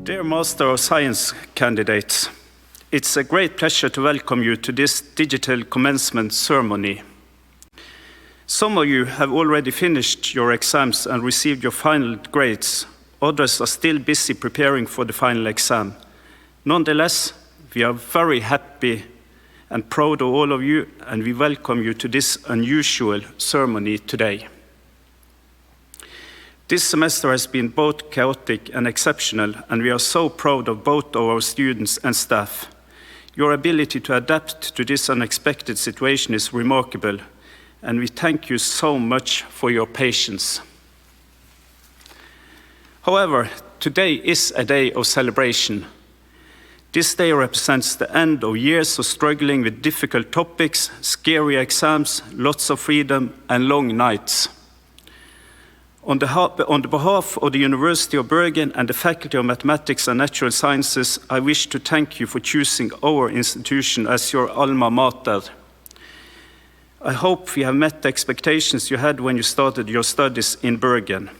Dear Master of Science candidates, it's a great pleasure to welcome you to this digital commencement ceremony. Some of you have already finished your exams and received your final grades. Others are still busy preparing for the final exam. Nonetheless, we are very happy and proud of all of you, and we welcome you to this unusual ceremony today. This semester has been both chaotic and exceptional, and we are so proud of both of our students and staff. Your ability to adapt to this unexpected situation is remarkable, and we thank you so much for your patience. However, today is a day of celebration. This day represents the end of years of struggling with difficult topics, scary exams, lots of freedom, and long nights. On the behalf of the University of Bergen and the Faculty of Mathematics and Natural Sciences, I wish to thank you for choosing our institution as your alma mater. I hope we have met the expectations you had when you started your studies in Bergen.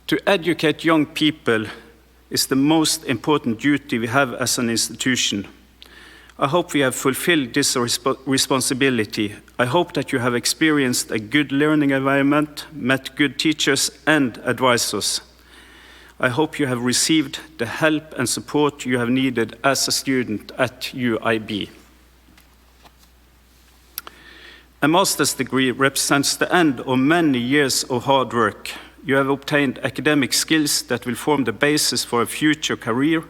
To educate young people is the most important duty we have as an institution. I hope we have fulfilled this responsibility. I hope that you have experienced a good learning environment, met good teachers and advisors. I hope you have received the help and support you have needed as a student at UIB. A master's degree represents the end of many years of hard work. You have obtained academic skills that will form the basis for a future career.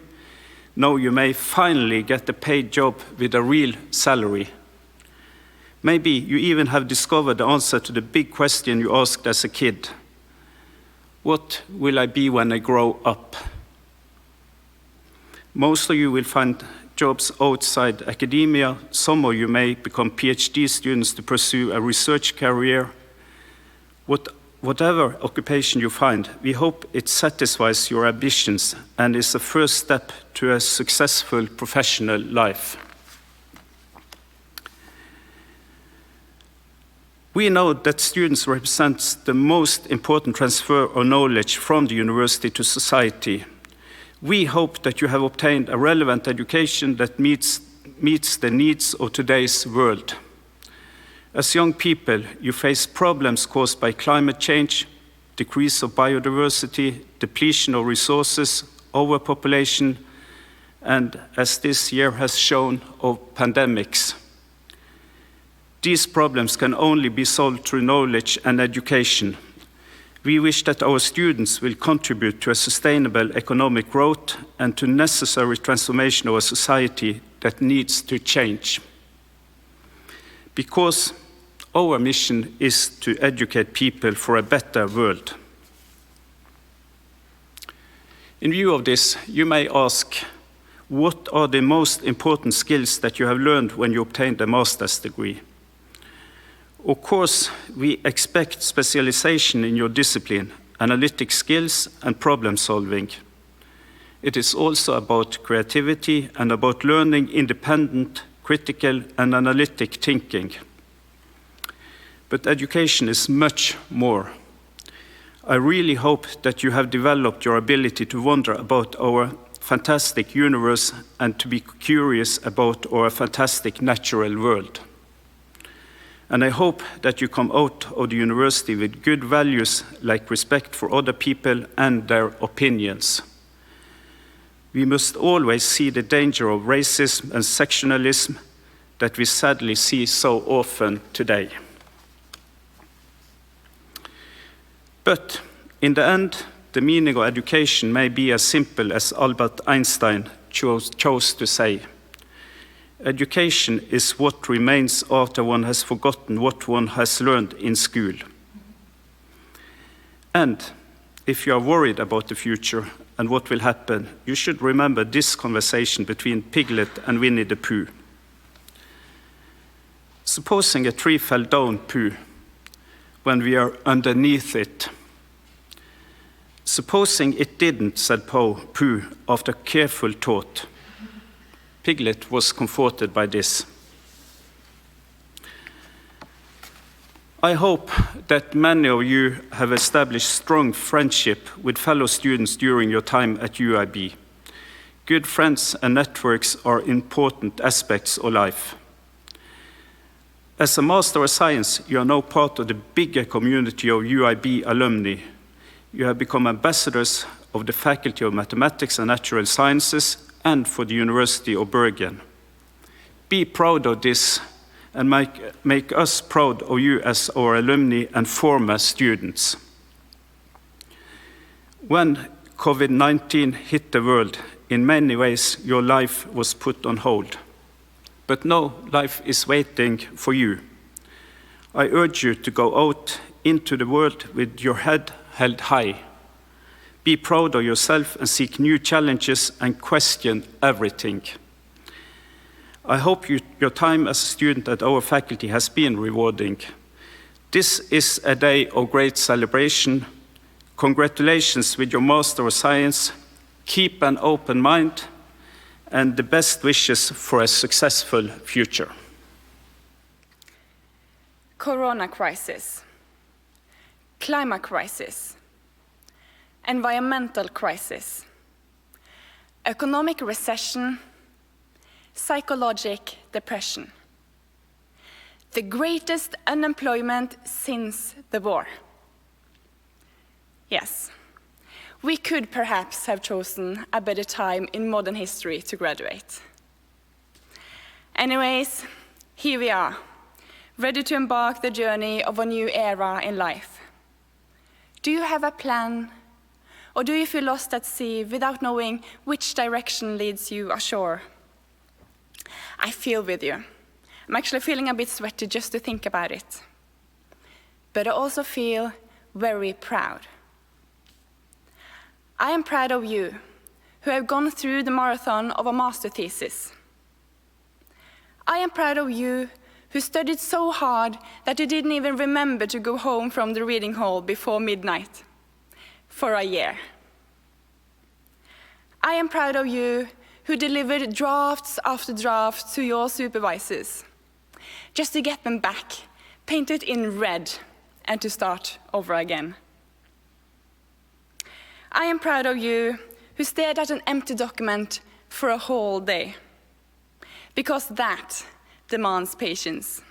Now you may finally get a paid job with a real salary. Maybe you even have discovered the answer to the big question you asked as a kid. What will I be when I grow up? Most of you will find jobs outside academia. Some of you may become PhD students to pursue a research career. Whatever occupation you find, we hope it satisfies your ambitions and is a first step to a successful professional life. We know that students represent the most important transfer of knowledge from the university to society. We hope that you have obtained a relevant education that meets the needs of today's world. As young people, you face problems caused by climate change, decrease of biodiversity, depletion of resources, overpopulation, and as this year has shown, of pandemics. These problems can only be solved through knowledge and education. We wish that our students will contribute to a sustainable economic growth and to necessary transformation of a society that needs to change. Because our mission is to educate people for a better world. In view of this, you may ask, what are the most important skills that you have learned when you obtained a master's degree? Of course, we expect specialization in your discipline, analytic skills, and problem solving. It is also about creativity and about learning independent, critical, and analytic thinking. But education is much more. I really hope that you have developed your ability to wonder about our fantastic universe and to be curious about our fantastic natural world. And I hope that you come out of the university with good values like respect for other people and their opinions. We must always see the danger of racism and sectionalism that we sadly see so often today. But in the end, the meaning of education may be as simple as Albert Einstein chose to say. Education is what remains after one has forgotten what one has learned in school. And if you are worried about the future and what will happen, you should remember this conversation between Piglet and Winnie the Pooh. Supposing a tree fell down, Pooh, when we are underneath it. Supposing it didn't, said Pooh, after careful thought. Piglet was comforted by this. I hope that many of you have established strong friendship with fellow students during your time at UIB. Good friends and networks are important aspects of life. As a Master of Science, you are now part of the bigger community of UIB alumni. You have become ambassadors of the Faculty of Mathematics and Natural Sciences and for the University of Bergen. Be proud of this and make us proud of you as our alumni and former students. When COVID-19 hit the world, in many ways your life was put on hold. But now life is waiting for you. I urge you to go out into the world with your head held high. Be proud of yourself and seek new challenges and question everything. I hope your time as a student at our faculty has been rewarding. This is a day of great celebration. Congratulations with your Master of Science. Keep an open mind and the best wishes for a successful future. Corona crisis, climate crisis, environmental crisis, economic recession, psychological depression. The greatest unemployment since the war. Yes, we could perhaps have chosen a better time in modern history to graduate. Anyways, here we are, ready to embark the journey of a new era in life. Do you have a plan? Or do you feel lost at sea without knowing which direction leads you ashore? I feel with you. I'm actually feeling a bit sweaty just to think about it. But I also feel very proud. I am proud of you who have gone through the marathon of a master thesis. I am proud of you who studied so hard that you didn't even remember to go home from the reading hall before midnight for a year. I am proud of you who delivered drafts after drafts to your supervisors, just to get them back, painted in red, and to start over again. I am proud of you who stared at an empty document for a whole day, because that demands patience.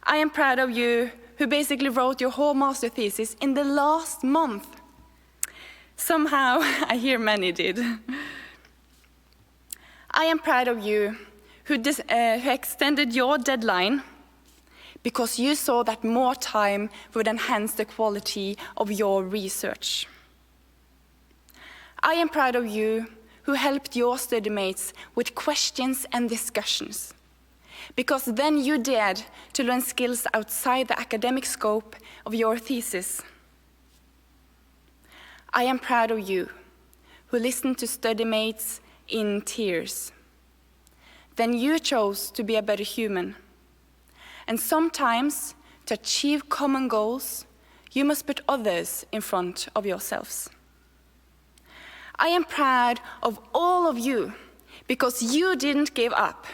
I am proud of you who basically wrote your whole master thesis in the last month. Somehow, I hear many did. I am proud of you who extended your deadline because you saw that more time would enhance the quality of your research. I am proud of you who helped your study mates with questions and discussions, because then you dared to learn skills outside the academic scope of your thesis. I am proud of you who listened to study mates in tears. Then you chose to be a better human. And sometimes, to achieve common goals, you must put others in front of yourselves. I am proud of all of you because you didn't give up,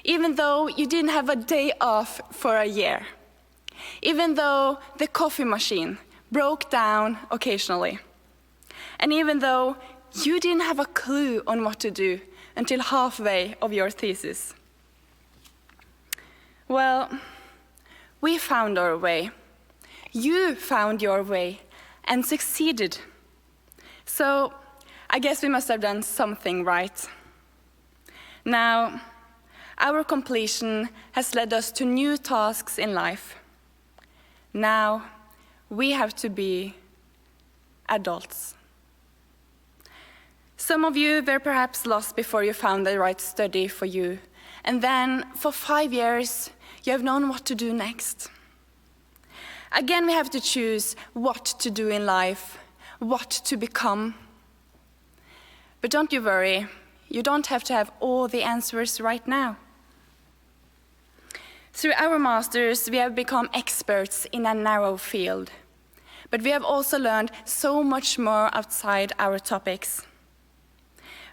even though you didn't have a day off for a year, even though the coffee machine broke down occasionally, and even though you didn't have a clue on what to do until halfway of your thesis. Well, we found our way. You found your way and succeeded. So I guess we must have done something right. Now, our completion has led us to new tasks in life. Now, we have to be adults. Some of you were perhaps lost before you found the right study for you. And then, for 5 years, you have known what to do next. Again, we have to choose what to do in life, what to become. But don't you worry, you don't have to have all the answers right now. Through our masters, we have become experts in a narrow field. But we have also learned so much more outside our topics.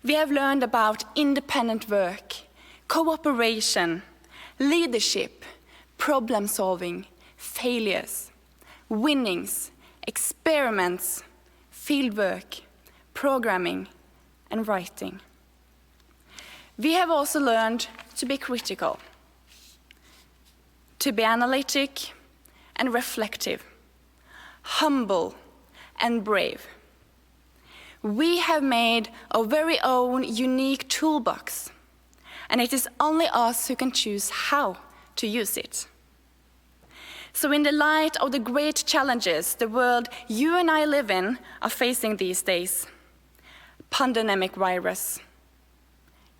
We have learned about independent work, cooperation, leadership, problem solving, failures, winnings, experiments, fieldwork, programming, and writing. We have also learned to be critical, to be analytic and reflective, humble and brave. We have made our very own unique toolbox, and it is only us who can choose how to use it. So in the light of the great challenges the world you and I live in are facing these days, pandemic virus,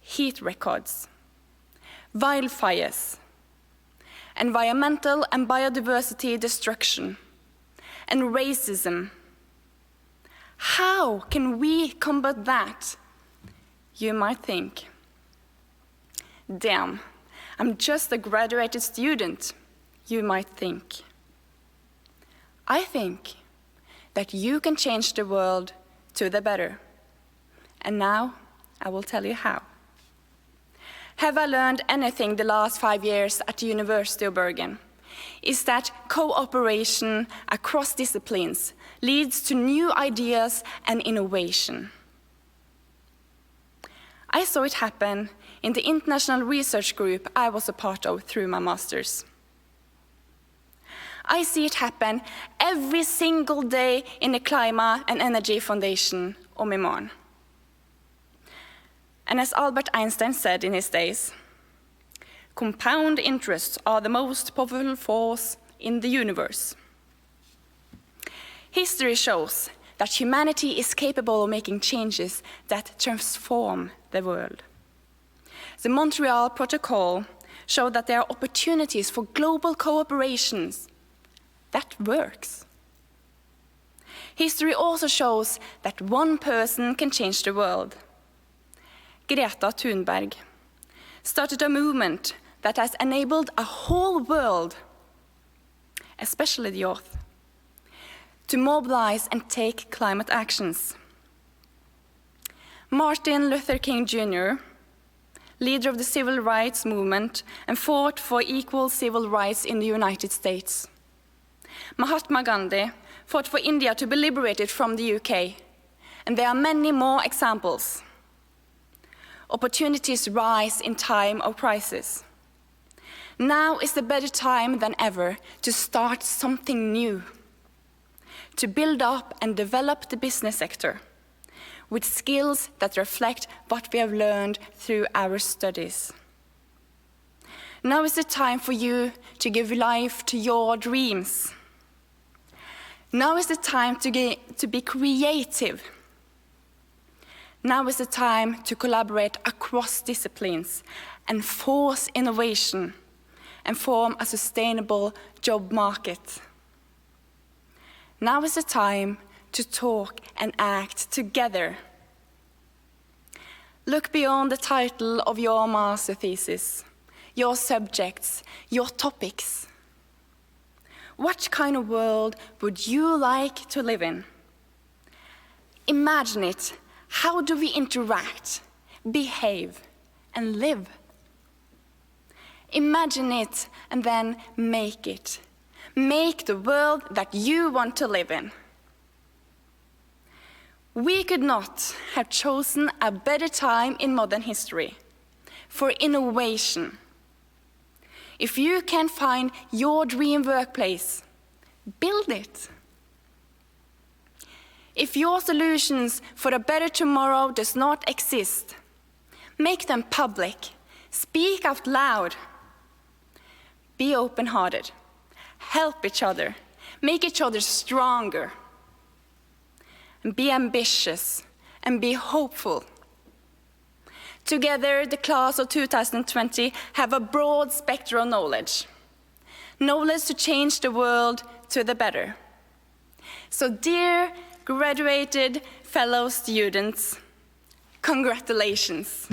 heat records, wildfires, environmental and biodiversity destruction, and racism, how can we combat that? You might think, damn, I'm just a graduated student, you might think. I think that you can change the world to the better. And now I will tell you how. Have I learned anything the last 5 years at the University of Bergen? Is that cooperation across disciplines leads to new ideas and innovation. I saw it happen in the international research group I was a part of through my master's. I see it happen every single day in the Climate and Energy Foundation, Omimorgen. And as Albert Einstein said in his days, compound interests are the most powerful force in the universe. History shows that humanity is capable of making changes that transform the world. The Montreal Protocol showed that there are opportunities for global cooperations that works. History also shows that one person can change the world. Greta Thunberg started a movement that has enabled a whole world, especially the youth, to mobilize and take climate actions. Martin Luther King Jr., leader of the civil rights movement and fought for equal civil rights in the United States. Mahatma Gandhi fought for India to be liberated from the UK, and there are many more examples. Opportunities rise in time of crisis. Now is the better time than ever to start something new, to build up and develop the business sector with skills that reflect what we have learned through our studies. Now is the time for you to give life to your dreams. Now is the time to be creative. Now is the time to collaborate across disciplines and force innovation and form a sustainable job market. Now is the time to talk and act together. Look beyond the title of your master thesis, your subjects, your topics. What kind of world would you like to live in? Imagine it. How do we interact, behave, and live? Imagine it and then make it. Make the world that you want to live in. We could not have chosen a better time in modern history for innovation. If you can find your dream workplace, build it. If your solutions for a better tomorrow does not exist, make them public. Speak out loud. Be open-hearted. Help each other. Make each other stronger. And be ambitious and be hopeful. Together, the class of 2020 have a broad spectrum of knowledge. Knowledge to change the world to the better. So dear graduated fellow students, congratulations.